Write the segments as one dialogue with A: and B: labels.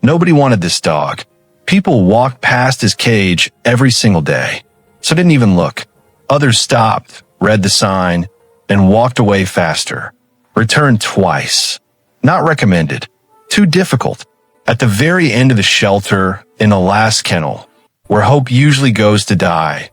A: Nobody wanted this dog. People walked past his cage every single day, so didn't even look. Others stopped, read the sign, and walked away faster. Returned twice. Not recommended. Too difficult. At the very end of the shelter, in the last kennel, where hope usually goes to die,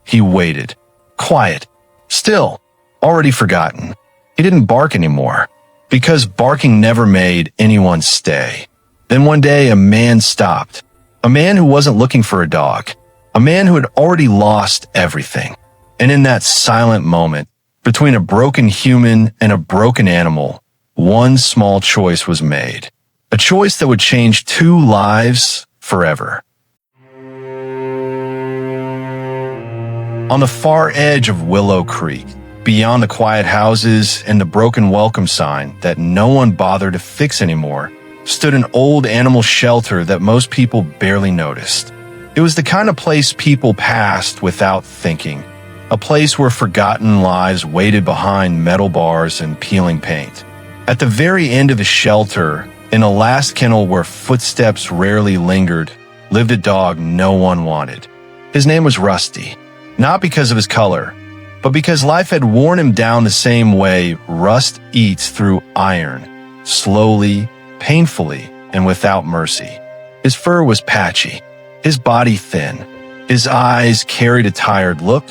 A: he waited. Quiet. Still. Already forgotten. He didn't bark anymore, because barking never made anyone stay. Then one day a man stopped. A man who wasn't looking for a dog. A man who had already lost everything. And in that silent moment, between a broken human and a broken animal, one small choice was made. A choice that would change 2 lives forever. On the far edge of Willow Creek, beyond the quiet houses and the broken welcome sign that no one bothered to fix anymore, stood an old animal shelter that most people barely noticed. It was the kind of place people passed without thinking, a place where forgotten lives waited behind metal bars and peeling paint. At the very end of the shelter, in a last kennel where footsteps rarely lingered, lived a dog no one wanted. His name was Rusty, not because of his color, but because life had worn him down the same way rust eats through iron, slowly, painfully, and without mercy. His fur was patchy, his body thin, his eyes carried a tired look,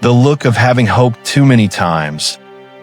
A: the look of having hoped too many times,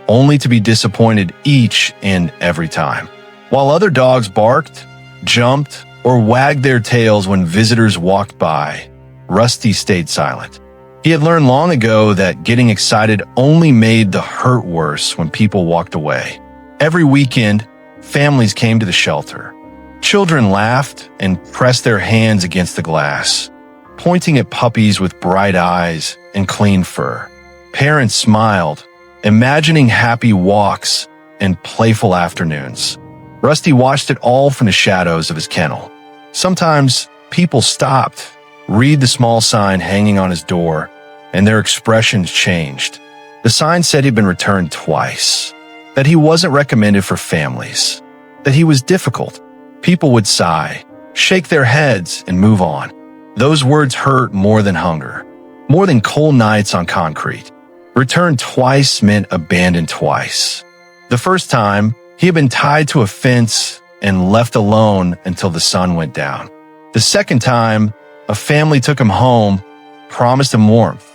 A: only to be disappointed each and every time. While other dogs barked, jumped, or wagged their tails when visitors walked by, Rusty stayed silent. He had learned long ago that getting excited only made the hurt worse when people walked away. Every weekend, families came to the shelter. Children laughed and pressed their hands against the glass, pointing at puppies with bright eyes and clean fur. Parents smiled, imagining happy walks and playful afternoons. Rusty watched it all from the shadows of his kennel. Sometimes people stopped, read the small sign hanging on his door, and their expressions changed. The sign said he'd been returned twice, that he wasn't recommended for families, that he was difficult. People would sigh, shake their heads, and move on. Those words hurt more than hunger, more than cold nights on concrete. Returned twice meant abandoned twice. The first time, he had been tied to a fence and left alone until the sun went down. The second time, a family took him home, promised him warmth,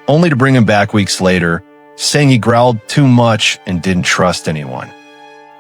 A: only to bring him back weeks later, saying he growled too much and didn't trust anyone.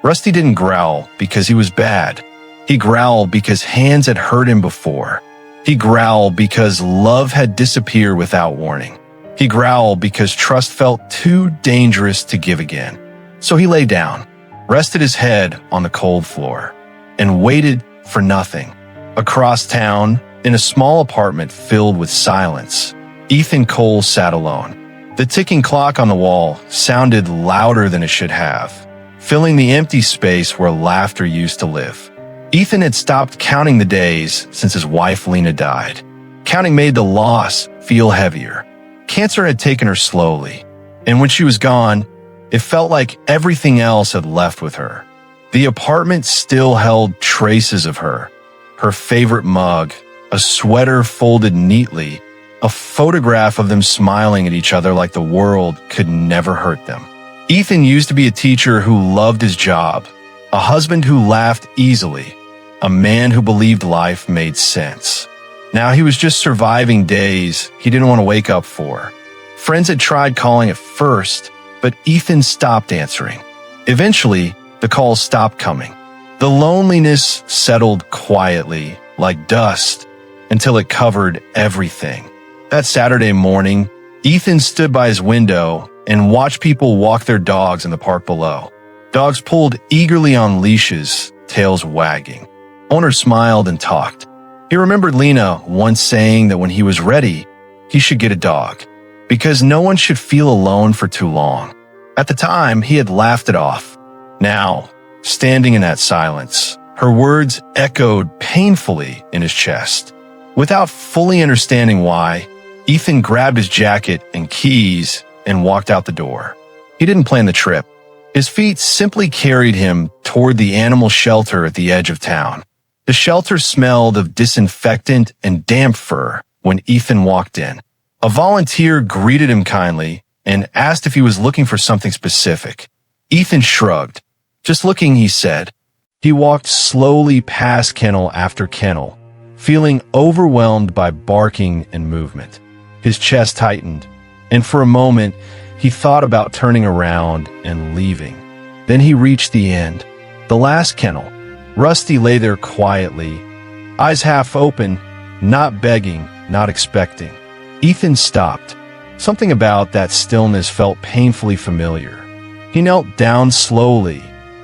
A: Rusty didn't growl because he was bad. He growled because hands had hurt him before. He growled because love had disappeared without warning. He growled because trust felt too dangerous to give again. So he lay down, rested his head on the cold floor, and waited for nothing. Across town, in a small apartment filled with silence, Ethan Cole sat alone. The ticking clock on the wall sounded louder than it should have, filling the empty space where laughter used to live. Ethan had stopped counting the days since his wife Lena died. Counting made the loss feel heavier. Cancer had taken her slowly, and when she was gone, it felt like everything else had left with her. The apartment still held traces of her. Her favorite mug, a sweater folded neatly, a photograph of them smiling at each other like the world could never hurt them. Ethan used to be a teacher who loved his job, a husband who laughed easily, a man who believed life made sense. Now he was just surviving days he didn't want to wake up for. Friends had tried calling at first, but Ethan stopped answering. Eventually, the calls stopped coming. The loneliness settled quietly, like dust, until it covered everything. That Saturday morning, Ethan stood by his window and watched people walk their dogs in the park below. Dogs pulled eagerly on leashes, tails wagging. Owners smiled and talked. He remembered Lena once saying that when he was ready, he should get a dog, because no one should feel alone for too long. At the time, he had laughed it off. Now, standing in that silence, her words echoed painfully in his chest. Without fully understanding why, Ethan grabbed his jacket and keys and walked out the door. He didn't plan the trip. His feet simply carried him toward the animal shelter at the edge of town. The shelter smelled of disinfectant and damp fur when Ethan walked in. A volunteer greeted him kindly and asked if he was looking for something specific. Ethan shrugged. Just looking, he said. He walked slowly past kennel after kennel, feeling overwhelmed by barking and movement. His chest tightened, and for a moment, he thought about turning around and leaving. Then he reached the end. The last kennel. Rusty lay there quietly, eyes half open, not begging, not expecting. Ethan stopped. Something about that stillness felt painfully familiar. He knelt down slowly,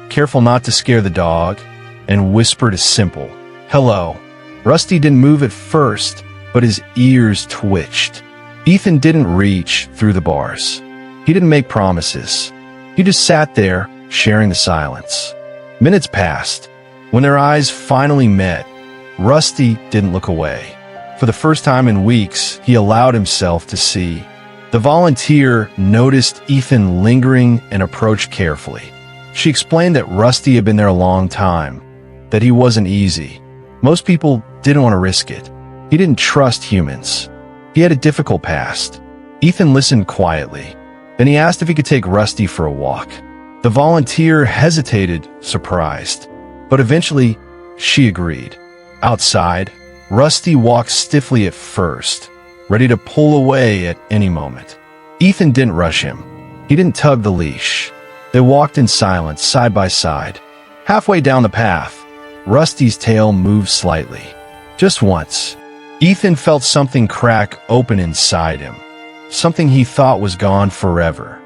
A: careful not to scare the dog, and whispered a simple, "Hello." Rusty didn't move at first, but his ears twitched. Ethan didn't reach through the bars. He didn't make promises. He just sat there, sharing the silence. Minutes passed. When their eyes finally met, Rusty didn't look away. For the first time in weeks, he allowed himself to see. The volunteer noticed Ethan lingering and approached carefully. She explained that Rusty had been there a long time, that he wasn't easy. Most people didn't want to risk it. He didn't trust humans. He had a difficult past. Ethan listened quietly. Then he asked if he could take Rusty for a walk. The volunteer hesitated, surprised. But eventually, she agreed. Outside, Rusty walked stiffly at first, ready to pull away at any moment. Ethan didn't rush him. He didn't tug the leash. They walked in silence, side by side. Halfway down the path, Rusty's tail moved slightly. Just once, Ethan felt something crack open inside him, something he thought was gone forever.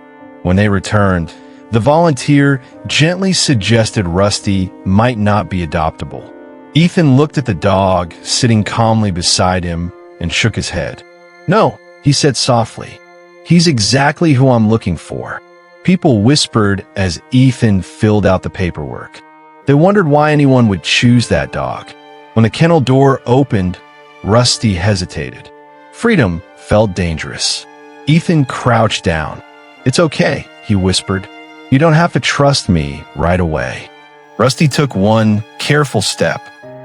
A: When they returned, the volunteer gently suggested Rusty might not be adoptable. Ethan looked at the dog sitting calmly beside him and shook his head. "No," he said softly. "He's exactly who I'm looking for." People whispered as Ethan filled out the paperwork. They wondered why anyone would choose that dog. When the kennel door opened, Rusty hesitated. Freedom felt dangerous. Ethan crouched down. "It's okay," he whispered. "You don't have to trust me right away." Rusty took one careful step,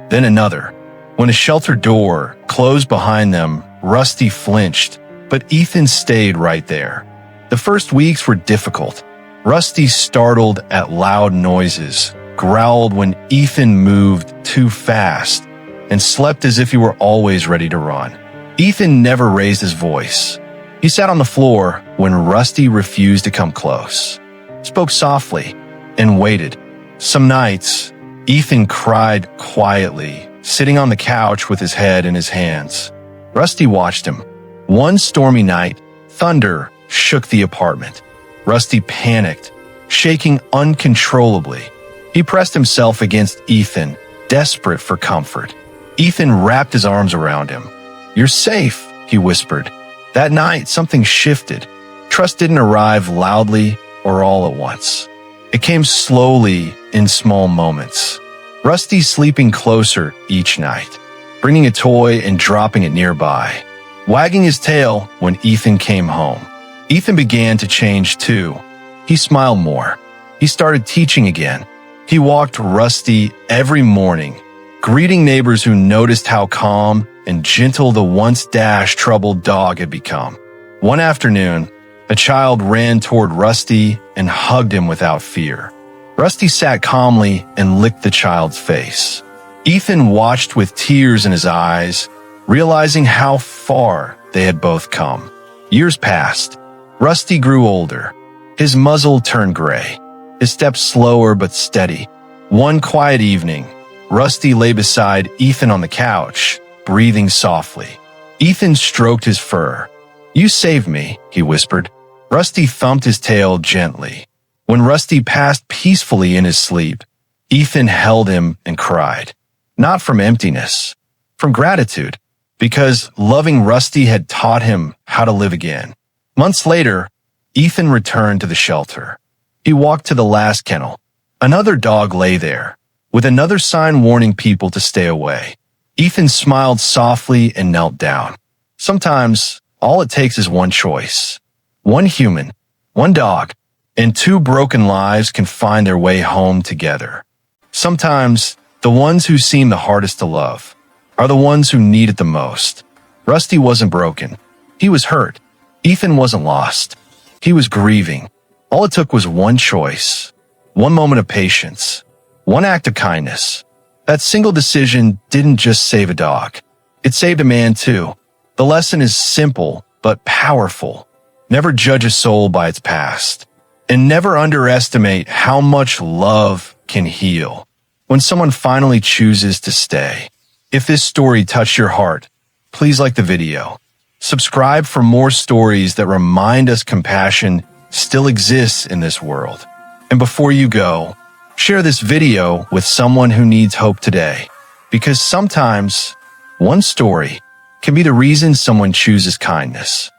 A: then another. When the shelter door closed behind them, Rusty flinched, but Ethan stayed right there. The first weeks were difficult. Rusty startled at loud noises, growled when Ethan moved too fast, and slept as if he were always ready to run. Ethan never raised his voice. He sat on the floor when Rusty refused to come close, spoke softly, and waited. Some nights, Ethan cried quietly, sitting on the couch with his head in his hands. Rusty watched him. One stormy night, thunder shook the apartment. Rusty panicked, shaking uncontrollably. He pressed himself against Ethan, desperate for comfort. Ethan wrapped his arms around him. "You're safe," he whispered. That night, something shifted. Trust didn't arrive loudly or all at once. It came slowly in small moments. Rusty sleeping closer each night, bringing a toy and dropping it nearby, wagging his tail when Ethan came home. Ethan began to change too. He smiled more. He started teaching again. He walked Rusty every morning, greeting neighbors who noticed how calm and gentle the once troubled dog had become. One afternoon, a child ran toward Rusty and hugged him without fear. Rusty sat calmly and licked the child's face. Ethan watched with tears in his eyes, realizing how far they had both come. Years passed. Rusty grew older. His muzzle turned gray, his steps slower but steady. One quiet evening, Rusty lay beside Ethan on the couch, breathing softly. Ethan stroked his fur. "You saved me," he whispered. Rusty thumped his tail gently. When Rusty passed peacefully in his sleep, Ethan held him and cried. Not from emptiness, from gratitude, because loving Rusty had taught him how to live again. Months later, Ethan returned to the shelter. He walked to the last kennel. Another dog lay there, with another sign warning people to stay away. Ethan smiled softly and knelt down. Sometimes, all it takes is one choice. One human, one dog, and two broken lives can find their way home together. Sometimes, The ones who seem the hardest to love are the ones who need it the most. Rusty wasn't broken. He was hurt. Ethan wasn't lost. He was grieving. All it took was one choice, one moment of patience, one act of kindness. That single decision didn't just save a dog. It saved a man too. The lesson is simple but powerful. Never judge a soul by its past. And never underestimate how much love can heal when someone finally chooses to stay. If this story touched your heart, please like the video. Subscribe for more stories that remind us compassion still exists in this world. And before you go, share this video with someone who needs hope today, because sometimes one story can be the reason someone chooses kindness.